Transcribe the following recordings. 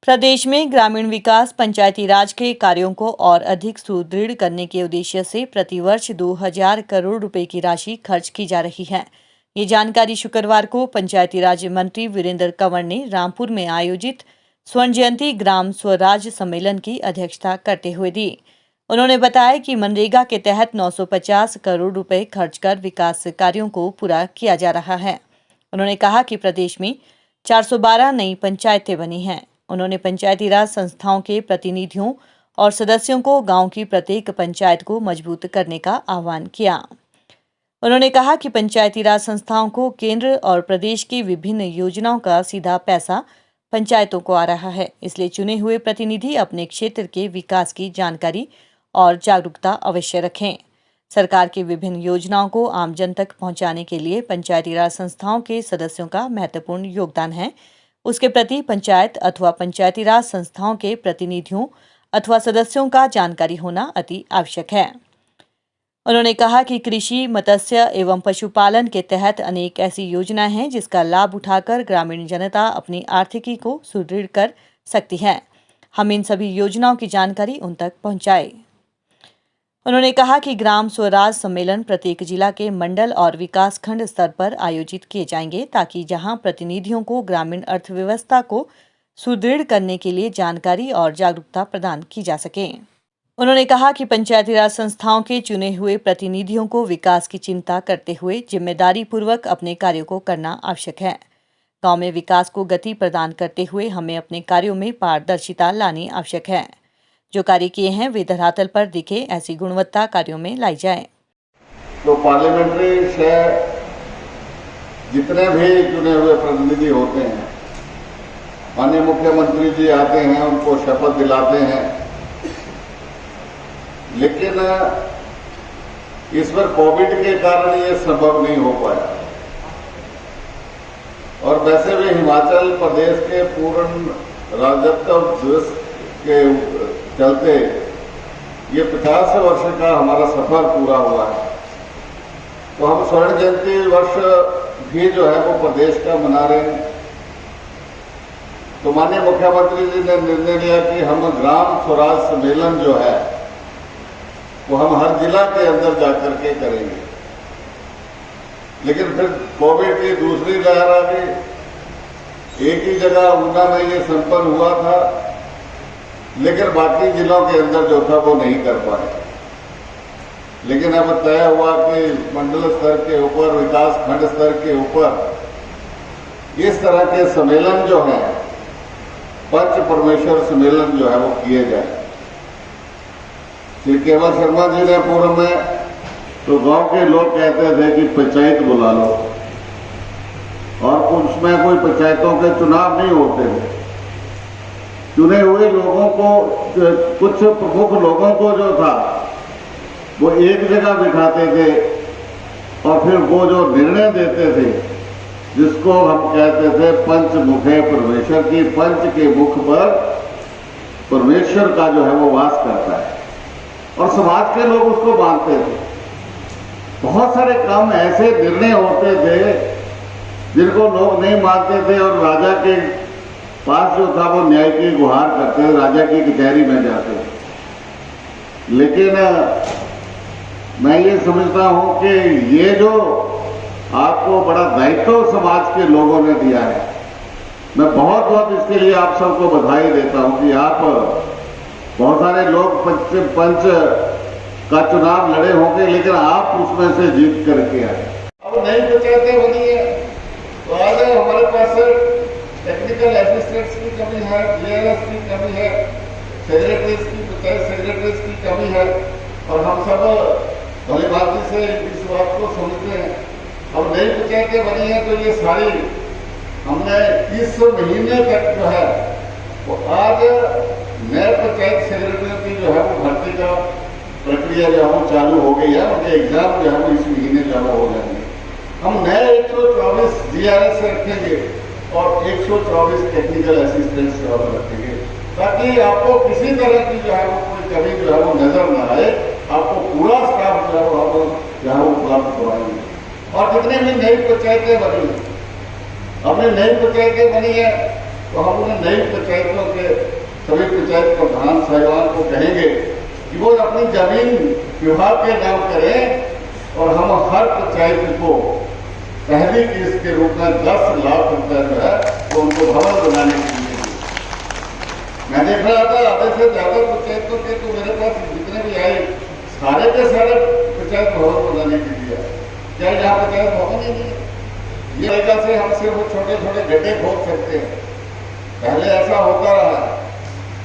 प्रदेश में ग्रामीण विकास पंचायती राज के कार्यों को और अधिक सुदृढ़ करने के उद्देश्य से प्रतिवर्ष 2000 करोड़ रुपए की राशि खर्च की जा रही है। ये जानकारी शुक्रवार को पंचायती राज मंत्री वीरेंद्र कंवर ने रामपुर में आयोजित स्वर्ण जयंती ग्राम स्वराज सम्मेलन की अध्यक्षता करते हुए दी। उन्होंने बताया कि मनरेगा के तहत 950 करोड़ रुपए खर्च कर विकास कार्यों को पूरा किया जा रहा है। उन्होंने कहा कि प्रदेश में 412 नई पंचायतें बनी हैं। उन्होंने पंचायती राज संस्थाओं के प्रतिनिधियों और सदस्यों को गांव की प्रत्येक पंचायत को मजबूत करने का आह्वान किया। उन्होंने कहा कि पंचायती राज संस्थाओं को केंद्र और प्रदेश की विभिन्न योजनाओं का सीधा पैसा पंचायतों को आ रहा है, इसलिए चुने हुए प्रतिनिधि अपने क्षेत्र के विकास की जानकारी और जागरूकता अवश्य रखें। सरकार की विभिन्न योजनाओं को आम जन तक पहुंचाने के लिए पंचायती राज संस्थाओं के सदस्यों का महत्वपूर्ण योगदान है। उसके प्रति पंचायत अथवा पंचायती राज संस्थाओं के प्रतिनिधियों अथवा सदस्यों का जानकारी होना अति आवश्यक है। उन्होंने कहा कि कृषि, मत्स्य एवं पशुपालन के तहत अनेक ऐसी योजनाएं हैं जिसका लाभ उठाकर ग्रामीण जनता अपनी आर्थिकी को सुदृढ़ कर सकती है। हम इन सभी योजनाओं की जानकारी उन तक पहुंचाएं। उन्होंने कहा कि ग्राम स्वराज सम्मेलन प्रत्येक जिला के मंडल और विकास खंड स्तर पर आयोजित किए जाएंगे ताकि जहां प्रतिनिधियों को ग्रामीण अर्थव्यवस्था को सुदृढ़ करने के लिए जानकारी और जागरूकता प्रदान की जा सके। उन्होंने कहा कि पंचायती राज संस्थाओं के चुने हुए प्रतिनिधियों को विकास की चिंता करते हुए जिम्मेदारी पूर्वक अपने कार्यों को करना आवश्यक है। गांव में विकास को गति प्रदान करते हुए हमें अपने कार्यों में पारदर्शिता लानी आवश्यक है। जो कार्य किए हैं वे धरातल पर दिखे ऐसी गुणवत्ता कार्यों में लाई जाए। तो पार्लियामेंट्री से जितने भी चुने हुए प्रतिनिधि होते हैं, माननीय मुख्यमंत्री जी आते हैं, उनको शपथ दिलाते हैं, लेकिन इस बार कोविड के कारण ये संभव नहीं हो पाया। और वैसे भी हिमाचल प्रदेश के पूर्ण राज्यत्व दिवस के चलते ये 50 वर्ष का हमारा सफर पूरा हुआ है, तो हम स्वर्ण जयंती वर्ष भी जो है वो प्रदेश का मना रहे हैं। तो माननीय मुख्यमंत्री जी ने निर्णय लिया कि हम ग्राम स्वराज सम्मेलन जो है वो हम हर जिला के अंदर जाकर के करेंगे। लेकिन फिर कोविड की दूसरी लहर आ गई। एक ही जगह ऊना में ये संपन्न हुआ था, लेकिन बाकी जिलों के अंदर जो था वो नहीं कर पाए। लेकिन अब तय हुआ कि मंडल स्तर के ऊपर, विकास खंड स्तर के ऊपर इस तरह के सम्मेलन जो है, पंच परमेश्वर सम्मेलन जो है वो किए जाए। श्री केवल शर्मा जी ने पूर्व में तो गांव के लोग कहते थे कि पंचायत बुला लो, और उसमें कोई पंचायतों के चुनाव नहीं होते थे। चुने हुए लोगों को, कुछ प्रमुख लोगों को जो था वो एक जगह बिठाते थे और फिर वो जो निर्णय देते थे, जिसको हम कहते थे पंचमुखे परमेश्वर, की पंच के मुख पर परमेश्वर का जो है वो वास करता है, और समाज के लोग उसको मानते थे। बहुत सारे काम ऐसे निर्णय होते थे जिनको लोग नहीं मानते थे और राजा के पास जो था वो न्याय की गुहार करते थे, राजा की कचहरी में जाते थे। लेकिन मैं ये समझता हूं कि ये जो आपको बड़ा दायित्व समाज के लोगों ने दिया है, मैं बहुत बहुत इसके लिए आप सबको बधाई देता हूं कि आप, बहुत सारे लोग पंच का चुनाव लड़े होंगे, लेकिन आप उसमें से जीत करके आए। अब नई पंचायतें बनी है तो आज हमारे पास टेक्निकल असिस्टेंट्स की कमी है, जेआरएस की कमी है, सेक्रेटरीज की, पंचायत सेक्रेटरीज की कमी है, और हम सब भली भांति से इस बात को समझते हैं। अब नई पंचायतें बनी है तो ये सारी हमने इस महीने तक जो है वो आज नए पंचायत सेक्रेटरी की जो है वो भर्ती का प्रक्रिया जो है चालू हो गई है। उनके एग्जाम जो है वो इस महीने चालू हो जाएंगे। हम नए 124 जीआरएस रखेंगे और 124 टेक्निकल असिस्टेंट्स जो है रखेंगे, ताकि आपको किसी तरह की जो है वो कोई कमी जो है वो नजर न आए। आपको पूरा स्टाफ जो है वो उपलब्ध करवाएंगे। और जितने भी नई पंचायतें बनी, हमने नई पंचायतें बनी है तो हम उन्हें नई पंचायतों के सभी पंचायत प्रधान साहिबान को कहेंगे कि वो अपनी जमीन विभाग के नाम करें और हम हर पंचायत को पहली किस्त के रूप में 10 लाख रुपए जो है वो उनको भवन बनाने के लिए दी। मैं देख रहा था आधे से ज्यादा पंचायतों के तो मेरे पास जितने भी आए सारे के सारे पंचायत भवन बनाने के लिए क्या यहाँ पंचायत भवन ही नहीं है। ये तरीका से हम सिर्फ छोटे छोटे गड्ढे खोद सकते हैं। पहले ऐसा होता रहा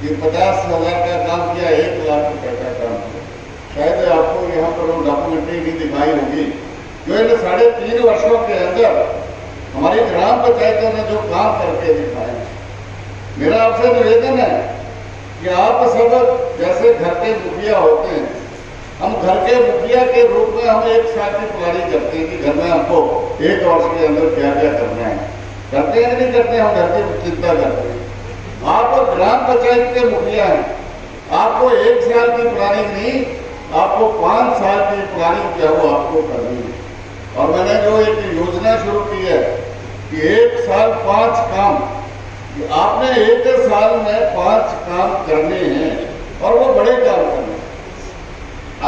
कि 50,000 का काम किया, 1 लाख रुपए का काम किया। शायद आपको यहाँ पर वो डॉक्यूमेंट्री नहीं दिखाई होगी जो इन 3.5 वर्षों के अंदर हमारी ग्राम पंचायतों ने जो काम करके दिखाए। मेरा आपसे निवेदन है कि आप सब जैसे घर के मुखिया होते हैं, हम घर के मुखिया के रूप में हम 1 साल की प्लानिंग करते हैं कि घर में हमको 1 वर्ष के अंदर क्या क्या करना है। करते हैं नहीं करते, हम घर की चिंता करते हैं। आप ग्राम पंचायत के मुखिया हैं, आपको 1 साल की प्लानिंग नहीं, आपको 5 साल की प्लानिंग क्या वो आपको करनी है। और मैंने जो एक योजना शुरू की है कि 1 साल 5 काम, कि आपने 1 साल में 5 काम करने हैं और वो बड़े काम करने हैं।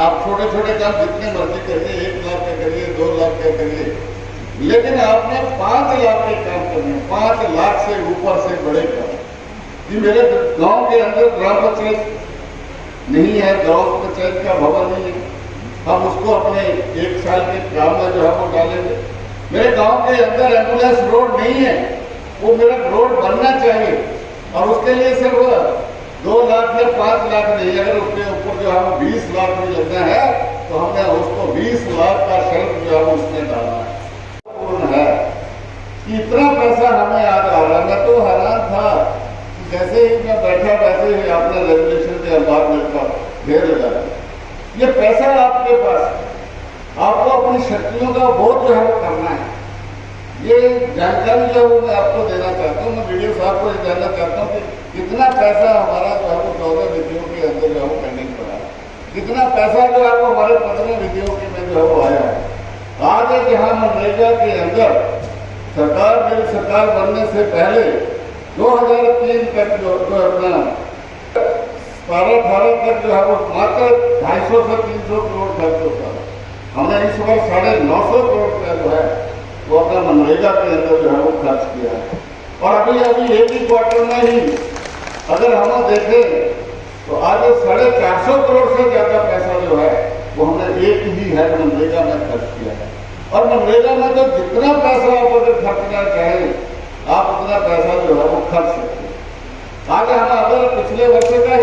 आप छोटे छोटे काम जितने मर्जी करिए, 1 लाख का करिए, 2 लाख का करिए, लेकिन आपने 5 लाख के काम करने, 5 लाख से ऊपर से बड़े काम। कि मेरे गांव के अंदर ग्राम पंचायत नहीं है, गांव पंचायत का भवन नहीं है, हम उसको अपने 1 साल के काम में जो है वो डालेंगे। मेरे गांव के अंदर एम्बुलेंस रोड नहीं है, वो मेरा रोड बनना चाहिए और उसके लिए सिर्फ 2 लाख या 5 लाख नहीं, अगर उसके ऊपर जो है 20 लाख भी लगना है तो हमने उसको 20 लाख का शुल्क जो है उसमें डालना है। पूर्ण है कि इतना पैसा हमें आज आ रहा है। मैं तो हैरान था कि जैसे ही मैं बैठा वैसे ही आपने रेजोल्यूशन के अपार्टमेंट का ढेर लगा दिया। ये पैसा आपके पास है, आपको अपनी शक्तियों का बोध जो है वो करना है। ये जानकारी जो है मैं आपको देना चाहता हूँ। मैं वीडियो साहब को ये जानना चाहता हूँ कि कितना पैसा हमारा जो है वो 14 विधियों के अंदर जो है वो पेंडिंग पड़ा है, कितना पैसा जो है वो हमारे 15 विधियों के में जो है वो आया है। आज जहाँ मनरेगा के अंदर सरकार, मेरी सरकार बनने से पहले 2003 तक जो अपना 17-18 तक जो है वो मात्र 250 से 300 करोड़ खर्च होता है। हमने इस वर्ष 950 करोड़ का जो है वो अपना मनरेगा के अंदर जो है वो खर्च किया है। और अभी एक ही क्वार्टर में ही अगर हम देखें तो आज 450 करोड़ से ज्यादा पैसा जो है वो हमने एक ही है मनरेगा में खर्च किया है। और मनरेगा में तो जितना पैसा आप अगर खर्चना चाहें आप उतना पैसा जो है वो खर्च सकते हैं। आज हम अगर पिछले वर्ष का